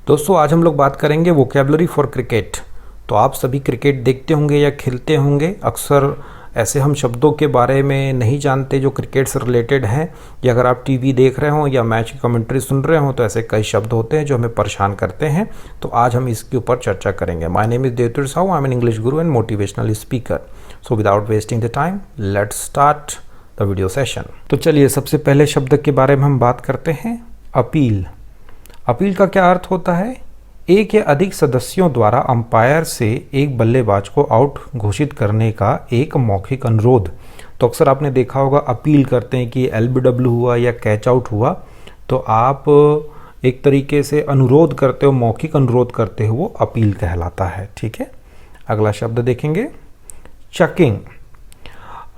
दोस्तों आज हम लोग बात करेंगे वोकैबुलरी फॉर क्रिकेट। तो आप सभी क्रिकेट देखते होंगे या खेलते होंगे। अक्सर ऐसे हम शब्दों के बारे में नहीं जानते जो क्रिकेट से रिलेटेड हैं, या अगर आप टीवी देख रहे हो या मैच की कमेंट्री सुन रहे हो तो ऐसे कई शब्द होते हैं जो हमें परेशान करते हैं। तो आज हम इसके ऊपर चर्चा करेंगे। My name is Devtur Sahu, I am an English guru and motivational speaker. So without wasting the time let's start the video session. तो चलिए सबसे पहले शब्द के बारे में हम बात करते हैं, अपील। अपील का क्या अर्थ होता है? एक या अधिक सदस्यों द्वारा अंपायर से एक बल्लेबाज को आउट घोषित करने का एक मौखिक अनुरोध। तो अक्सर आपने देखा होगा अपील करते हैं कि एलबीडब्ल्यू हुआ या कैच आउट हुआ, तो आप एक तरीके से अनुरोध करते हो, मौखिक अनुरोध करते हो, वो अपील कहलाता है। ठीक है, अगला शब्द देखेंगे, चकिंग।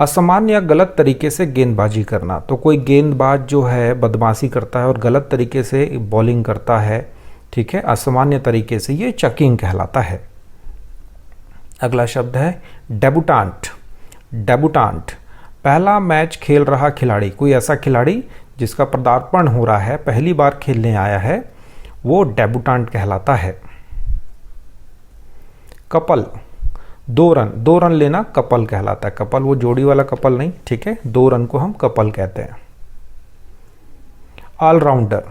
असामान्य या गलत तरीके से गेंदबाजी करना। तो कोई गेंदबाज जो है बदमाशी करता है और गलत तरीके से बॉलिंग करता है, ठीक है, असामान्य तरीके से, ये चकिंग कहलाता है। अगला शब्द है डेब्यूटेंट। डेब्यूटेंट, पहला मैच खेल रहा खिलाड़ी। कोई ऐसा खिलाड़ी जिसका पदार्पण हो रहा है, पहली बार खेलने आया है, वो डेब्यूटेंट कहलाता है। कपल, दो रन लेना कपल कहलाता है। कपल वो जोड़ी वाला कपल नहीं, ठीक है, 2 रन को हम कपल कहते हैं। ऑलराउंडर,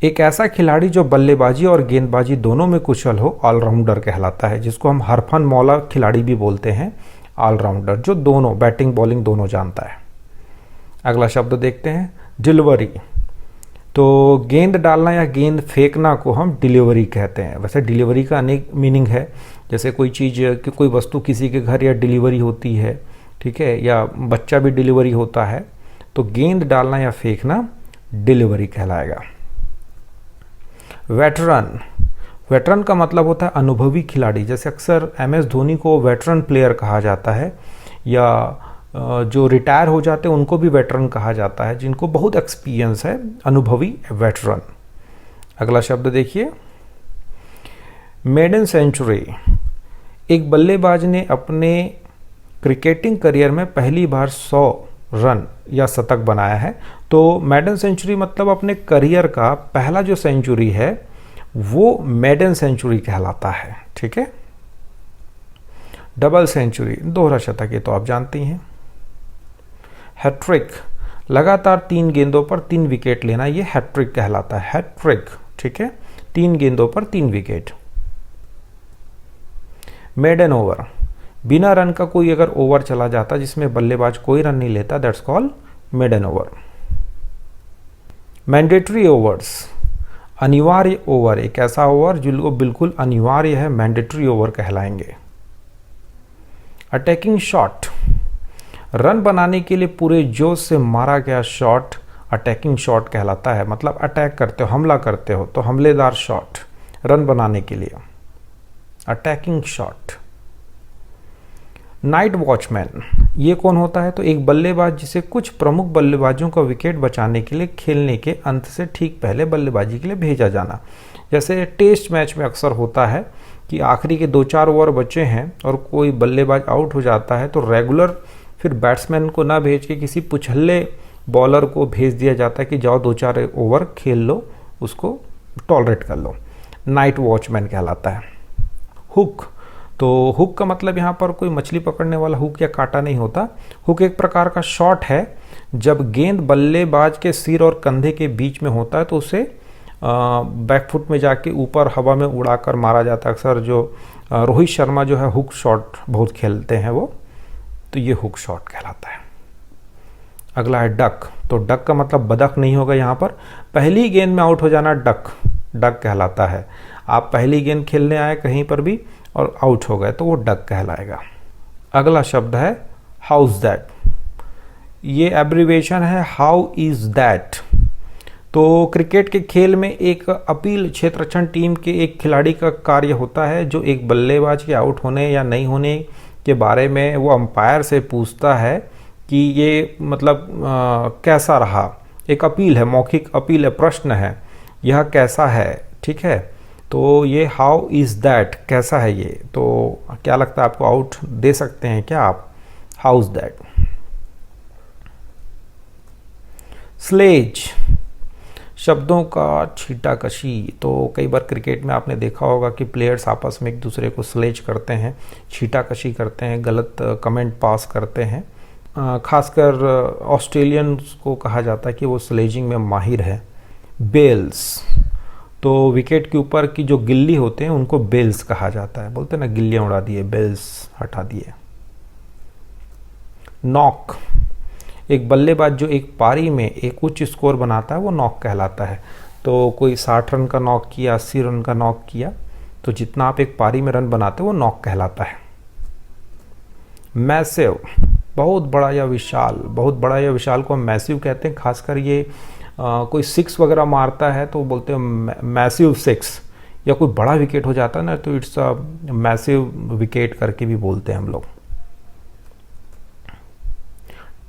एक ऐसा खिलाड़ी जो बल्लेबाजी और गेंदबाजी दोनों में कुशल हो, ऑलराउंडर कहलाता है, जिसको हम हरफन मौला खिलाड़ी भी बोलते हैं। ऑलराउंडर जो दोनों बैटिंग बॉलिंग दोनों जानता है। अगला शब्द देखते हैं, डिलीवरी। तो गेंद डालना या गेंद फेंकना को हम डिलीवरी कहते हैं। वैसे डिलीवरी का अनेक मीनिंग है, जैसे कोई चीज़, कोई वस्तु किसी के घर या डिलीवरी होती है, ठीक है, या बच्चा भी डिलीवरी होता है, तो गेंद डालना या फेंकना डिलीवरी कहलाएगा। वेटरन, वेटरन का मतलब होता है अनुभवी खिलाड़ी। जैसे अक्सर MS धोनी को वेटरन प्लेयर कहा जाता है, या जो रिटायर हो जाते हैं उनको भी वेटरन कहा जाता है, जिनको बहुत एक्सपीरियंस है, अनुभवी वेटरन। अगला शब्द देखिए, मेडन सेंचुरी। एक बल्लेबाज ने अपने क्रिकेटिंग करियर में पहली बार 100 रन या शतक बनाया है। तो मेडन सेंचुरी मतलब अपने करियर का पहला जो सेंचुरी है वो मेडन सेंचुरी कहलाता है। ठीक है, डबल सेंचुरी, दोहरा शतक, ये तो आप जानती हैं। हैट्रिक, लगातार 3 गेंदों पर 3 विकेट लेना, ये हैट्रिक कहलाता है। हैट्रिक, ठीक है, 3 गेंदों पर 3 विकेट। मेडन ओवर, बिना रन का कोई अगर ओवर चला जाता जिसमें बल्लेबाज कोई रन नहीं लेता, that's called maiden over. Mandatory overs, अनिवार्य ओवर, एक ऐसा ओवर जो बिल्कुल अनिवार्य है, मैंडेटरी ओवर कहलाएंगे। अटैकिंग शॉट, रन बनाने के लिए पूरे जोश से मारा गया शॉट अटैकिंग शॉट कहलाता है। मतलब अटैक करते हो, हमला करते हो, तो हमलेदार शॉट, रन बनाने के लिए, अटैकिंग शॉट। नाइट वॉचमैन, ये कौन होता है? तो एक बल्लेबाज जिसे कुछ प्रमुख बल्लेबाजों का विकेट बचाने के लिए खेलने के अंत से ठीक पहले बल्लेबाजी के लिए भेजा जाना। जैसे टेस्ट मैच में अक्सर होता है कि आखिरी के 2-4 ओवर बचे हैं और कोई बल्लेबाज आउट हो जाता है, तो रेगुलर फिर बैट्समैन को ना भेज के किसी पुछल्ले बॉलर को भेज दिया जाता है कि जाओ 2-4 ओवर खेल लो, उसको टॉलरेट कर लो। नाइट वॉचमैन कहलाता है। हुक, तो हुक का मतलब यहाँ पर कोई मछली पकड़ने वाला हुक या कांटा नहीं होता। हुक एक प्रकार का शॉट है, जब गेंद बल्लेबाज के सिर और कंधे के बीच में होता है तो उसे बैकफुट में जाके ऊपर हवा में उड़ाकर मारा जाता है। अक्सर जो रोहित शर्मा जो है हुक शॉट बहुत खेलते हैं वो, तो ये हुक शॉट कहलाता है। अगला है डक। तो डक का मतलब बदक नहीं होगा, यहाँ पर पहली गेंद में आउट हो जाना डक कहलाता है। आप पहली गेंद खेलने आए कहीं पर भी और आउट हो गए तो वो डक कहलाएगा। अगला शब्द है हाउस दैट। ये एब्रीविएशन है हाउ इज दैट। तो क्रिकेट के खेल में एक अपील क्षेत्ररक्षण टीम के एक खिलाड़ी का कार्य होता है, जो एक बल्लेबाज के आउट होने या नहीं होने के बारे में वो अंपायर से पूछता है कि ये मतलब कैसा रहा। एक अपील है, मौखिक अपील है, प्रश्न है, यह कैसा है, ठीक है। तो ये हाउ इज दैट, कैसा है ये। तो क्या लगता है आपको, आउट दे सकते हैं क्या आप? How is that. स्लेज, शब्दों का छींटाकशी, तो कई बार क्रिकेट में आपने देखा होगा कि प्लेयर्स आपस में एक दूसरे को स्लेज करते हैं, छींटाकशी करते हैं, गलत कमेंट पास करते हैं। खासकर ऑस्ट्रेलियंस को कहा जाता है कि वो स्लेजिंग में माहिर है। बेल्स, तो विकेट के ऊपर की जो गिल्ली होते हैं उनको बेल्स कहा जाता है। बोलते हैं ना गिल्लियां उड़ा दिए, बेल्स हटा दिए। नॉक, एक बल्लेबाज जो एक पारी में एक उच्च स्कोर बनाता है वो नॉक कहलाता है। तो कोई 60 रन का नॉक किया, 80 रन का नॉक किया, तो जितना आप एक पारी में रन बनाते हो वो नॉक कहलाता है। मैसिव, बहुत बड़ा या विशाल, बहुत बड़ा या विशाल को हम मैसिव कहते हैं। खासकर ये कोई 6 वगैरह मारता है तो बोलते हैं मैसिव 6, या कोई बड़ा विकेट हो जाता है ना तो इट्स अ मैसिव विकेट करके भी बोलते हैं हम लोग।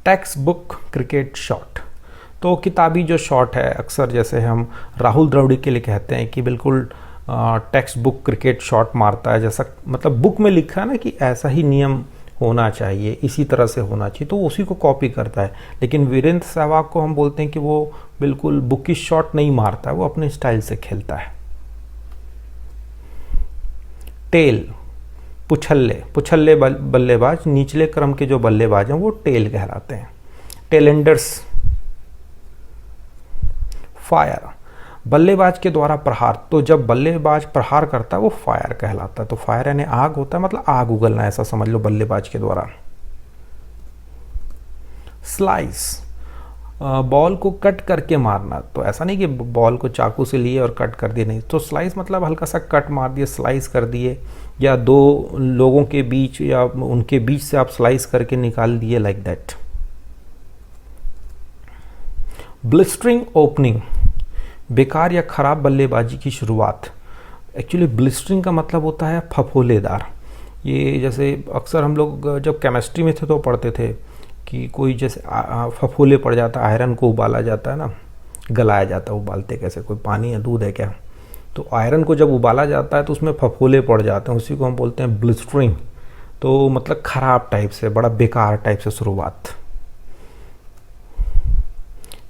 टेक्स्ट बुक क्रिकेट शॉट, तो किताबी जो शॉट है, अक्सर जैसे हम राहुल द्रविड़ के लिए कहते हैं कि बिल्कुल टेक्स्ट बुक क्रिकेट शॉट मारता है, जैसा मतलब बुक में लिखा है ना कि ऐसा ही नियम होना चाहिए, इसी तरह से होना चाहिए, तो उसी को कॉपी करता है। लेकिन वीरेंद्र सहवाग को हम बोलते हैं कि वो बिल्कुल बुकिश शॉट नहीं मारता है, वो अपने स्टाइल से खेलता है। टेल, पुछल्ले बल्लेबाज, निचले क्रम के जो बल्लेबाज हैं वो टेल कहलाते हैं। टेलेंडर्स। फायर, बल्लेबाज के द्वारा प्रहार, तो जब बल्लेबाज प्रहार करता है वो फायर कहलाता है। तो फायर यानी आग होता है, मतलब आग उगलना, ऐसा समझ लो बल्लेबाज के द्वारा। स्लाइस, बॉल को कट करके मारना, तो ऐसा नहीं कि बॉल को चाकू से लिए और कट कर दिए, नहीं, तो स्लाइस मतलब हल्का सा कट मार दिए, स्लाइस कर दिए, या दो लोगों के बीच या उनके बीच से आप स्लाइस करके निकाल दिए, लाइक दैट। ब्लिस्टरिंग ओपनिंग, बेकार या खराब बल्लेबाजी की शुरुआत। एक्चुअली ब्लिस्टरिंग का मतलब होता है फफोलेदार। ये जैसे अक्सर हम लोग जब केमिस्ट्री में थे तो पढ़ते थे कि कोई जैसे फफोले पड़ जाता है, आयरन को उबाला जाता है ना, गलाया जाता है, उबालते कैसे, कोई पानी या दूध है क्या, तो आयरन को जब उबाला जाता है तो उसमें फफोले पड़ जाते हैं, उसी को हम बोलते हैं ब्लिस्टरिंग। तो मतलब खराब टाइप से, बड़ा बेकार टाइप से शुरुआत।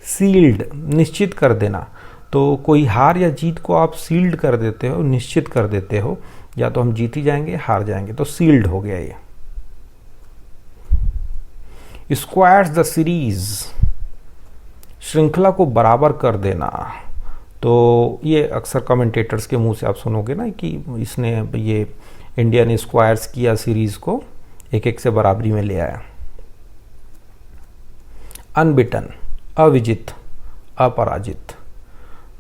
सील्ड, निश्चित कर देना, तो कोई हार या जीत को आप सील्ड कर देते हो, निश्चित कर देते हो, या तो हम जीत ही जाएंगे हार जाएंगे, तो सील्ड हो गया ये। स्क्वायर्स द सीरीज, श्रृंखला को बराबर कर देना, तो ये अक्सर कमेंटेटर्स के मुंह से आप सुनोगे ना कि इसने ये इंडिया ने स्क्वायर्स किया, सीरीज को 1-1 से बराबरी में ले आया। अनबिटन, अविजित, अपराजित,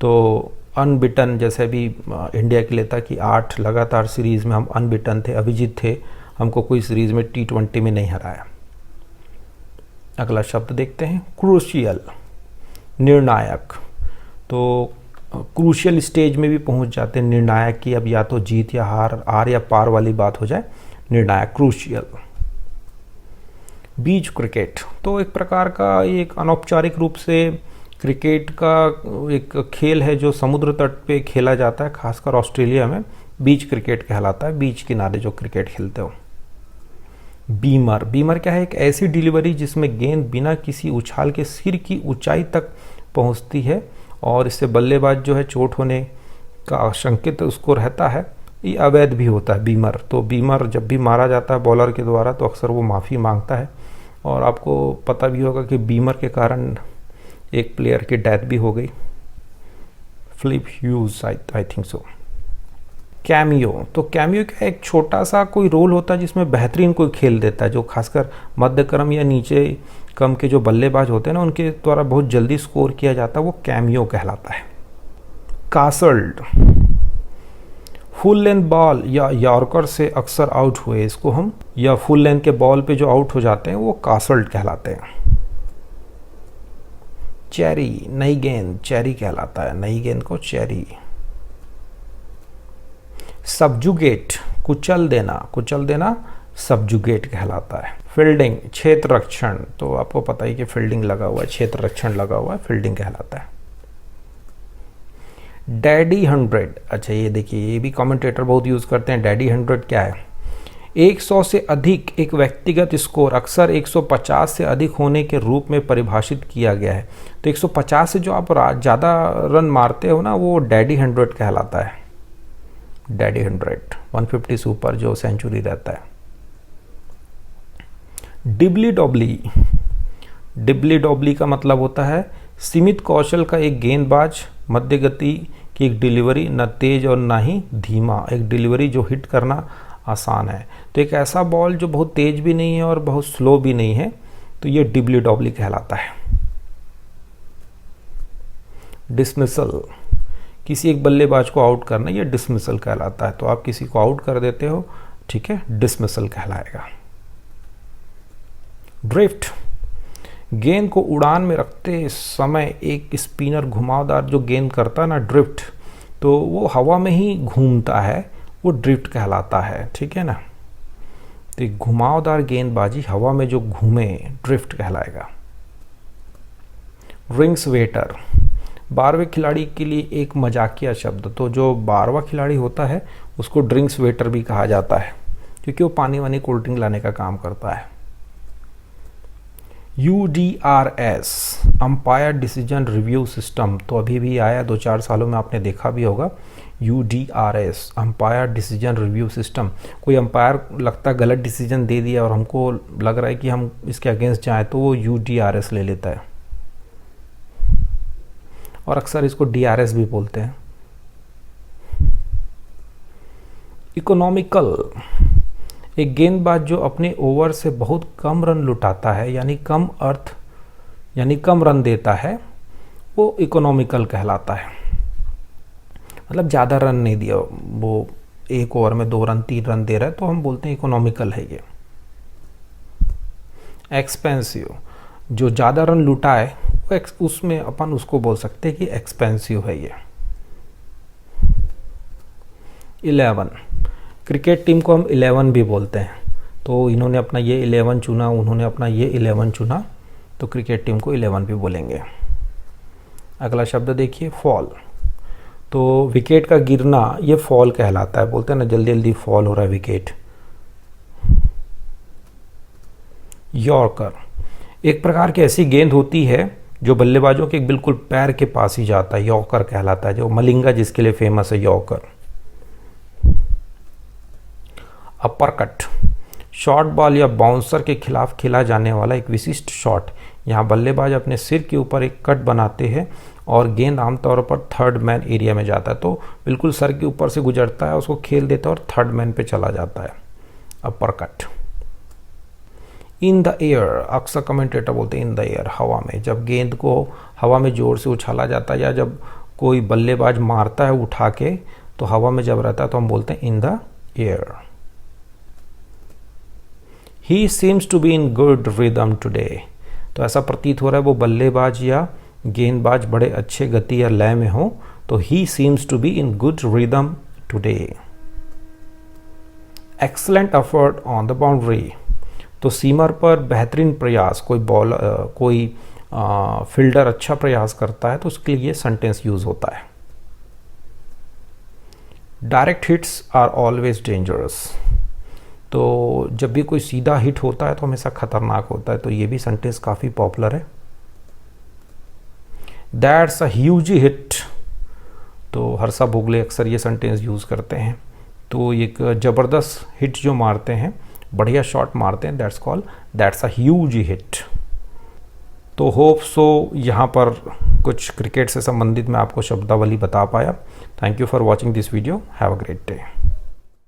तो अनबिटन जैसे भी इंडिया के लिए था कि 8 लगातार सीरीज में हम अनबिटन थे, अविजित थे, हमको कोई सीरीज में T20 में नहीं हराया। अगला शब्द देखते हैं, क्रूशियल, निर्णायक, तो क्रूशियल स्टेज में भी पहुंच जाते हैं निर्णायक की, अब या तो जीत या हार या पार वाली बात हो जाए, निर्णायक, क्रूशियल। बीच क्रिकेट, तो एक प्रकार का एक अनौपचारिक रूप से क्रिकेट का एक खेल है जो समुद्र तट पे खेला जाता है, खासकर ऑस्ट्रेलिया में बीच क्रिकेट कहलाता है, बीच किनारे जो क्रिकेट खेलते हो। बीमर, बीमर क्या है, एक ऐसी डिलीवरी जिसमें गेंद बिना किसी उछाल के सिर की ऊंचाई तक पहुंचती है और इससे बल्लेबाज जो है चोट होने का आशंकित उसको रहता है, ये अवैध भी होता है बीमर। तो बीमर जब भी मारा जाता है बॉलर के द्वारा तो अक्सर वो माफ़ी मांगता है, और आपको पता भी होगा कि बीमर के कारण एक प्लेयर की डेथ भी हो गई, Phillip Hughes, I think so. Cameo, तो कैमियो का एक छोटा सा कोई रोल होता है जिसमें बेहतरीन कोई खेल देता है, जो खासकर मध्य क्रम या नीचे क्रम के जो बल्लेबाज होते हैं ना उनके द्वारा बहुत जल्दी स्कोर किया जाता है, वो कैमियो कहलाता है। कासल्ड, फुल लेंथ बॉल या यॉर्कर से अक्सर आउट हुए, इसको हम, या फुल लेंथ के बॉल पे जो आउट हो जाते हैं वो कासल्ड कहलाते हैं। चेरी, नई गेंद, चेरी कहलाता है, नई गेंद को चेरी। सबजुगेट, कुचल देना सबजुगेट कहलाता है। फील्डिंग, क्षेत्र रक्षण, तो आपको पता ही कि फील्डिंग लगा हुआ है, क्षेत्र रक्षण लगा हुआ है, फील्डिंग कहलाता है। डैडी 100, अच्छा ये देखिए, ये भी कमेंटेटर बहुत यूज करते हैं। डैडी 100 क्या है, 100 से अधिक एक व्यक्तिगत स्कोर अक्सर 150 से अधिक होने के रूप में परिभाषित किया गया है। तो 150 से जो आप ज़्यादा रन मारते हो ना, वो डैडी 100 कहलाता है। डैडी 100 150 से ऊपर जो सेंचुरी रहता है। डिबली डॉबली, डिबली डॉबली का मतलब होता है सीमित कौशल का एक गेंदबाज, मध्य गति की एक डिलीवरी, न तेज और ना ही धीमा, एक डिलीवरी जो हिट करना आसान है। तो एक ऐसा बॉल जो बहुत तेज भी नहीं है और बहुत स्लो भी नहीं है, तो ये डिबली डॉबली कहलाता है। डिसमिसल, किसी एक बल्लेबाज को आउट करना, ये डिसमिसल कहलाता है। तो आप किसी को आउट कर देते हो, ठीक है, डिसमिसल कहलाएगा। ड्रिफ्ट, गेंद को उड़ान में रखते समय एक स्पिनर घुमावदार जो गेंद करता है ना ड्रिफ्ट, तो वो हवा में ही घूमता है, वो ड्रिफ्ट कहलाता है, ठीक है ना। तो एक घुमावदार गेंदबाजी हवा में जो घूमे, ड्रिफ्ट कहलाएगा। रिंग्स वेटर, 12वें खिलाड़ी के लिए एक मजाकिया शब्द। तो जो 12वां खिलाड़ी होता है उसको ड्रिंक्स वेटर भी कहा जाता है, क्योंकि वो पानी वानी कोल्ड ड्रिंक लाने का काम करता है। UDRS, umpire decision review system, तो अभी भी आया, 2-4 सालों में आपने देखा भी होगा। UDRS, umpire decision review system. कोई अंपायर लगता गलत डिसीजन दे दिया और हमको लग रहा है कि हम इसके अगेंस्ट जाएं, तो वो UDRS ले लेता है, और अक्सर इसको DRS भी बोलते हैं। इकोनॉमिकल, एक गेंदबाज जो अपने ओवर से बहुत कम रन लुटाता है, यानी कम रन देता है, वो इकोनॉमिकल कहलाता है। मतलब ज़्यादा रन नहीं दिया, वो एक ओवर में 2 रन 3 रन दे रहा है, तो हम बोलते हैं इकोनॉमिकल है ये। एक्सपेंसिव, जो ज़्यादा रन लुटाए, उसमें अपन उसको बोल सकते हैं कि एक्सपेंसिव है ये। 11, क्रिकेट टीम को हम 11 भी बोलते हैं। तो इन्होंने अपना ये 11 चुना, उन्होंने अपना ये 11 चुना, तो क्रिकेट टीम को 11 भी बोलेंगे। अगला शब्द देखिए, फॉल। तो विकेट का गिरना, ये फॉल कहलाता है। बोलते हैं ना जल्दी जल्दी फॉल हो रहा है विकेट। यॉर्कर, एक प्रकार की ऐसी गेंद होती है जो बल्लेबाजों के बिल्कुल पैर के पास ही जाता है, यॉर्कर कहलाता है। जो मलिंगा जिसके लिए फेमस है, यॉर्कर। अपर-कट, शॉर्ट बॉल या बाउंसर के खिलाफ खेला जाने वाला एक विशिष्ट शॉट। यहाँ बल्लेबाज अपने सिर के ऊपर एक कट बनाते हैं और गेंद आमतौर पर थर्ड मैन एरिया में जाता है। तो बिल्कुल सर के ऊपर से गुजरता है, उसको खेल देता है और थर्ड मैन पे चला जाता है, अपर-कट। इन द एयर, अक्सर कमेंटेटर बोलते हैं इन द एयर, हवा में। जब गेंद को हवा में जोर से उछाला जाता है, या जब कोई बल्लेबाज मारता है उठा के, तो हवा में जब रहता है तो हम बोलते हैं in the air. He seems to be in good rhythm today, तो ऐसा प्रतीत हो रहा है वो बल्लेबाज या गेंदबाज बड़े अच्छे गति या लय में हो, तो he seems to be in good rhythm today. Excellent effort on the boundary, तो सीमर पर बेहतरीन प्रयास, कोई फील्डर अच्छा प्रयास करता है तो उसके लिए ये सेंटेंस यूज होता है। Direct hits are always dangerous, तो जब भी कोई सीधा हिट होता है तो हमेशा खतरनाक होता है, तो ये भी सेंटेंस काफ़ी पॉपुलर है। दैट्स अ ह्यूज हिट, तो हर्षा भोगले अक्सर ये सेंटेंस यूज़ करते हैं। तो एक ज़बरदस्त हिट जो मारते हैं, बढ़िया शॉट मारते हैं, दैट्स अ ह्यूज हिट। तो होप सो यहाँ पर कुछ क्रिकेट से संबंधित मैं आपको शब्दावली बता पाया। Thank you for watching this video, have a great day.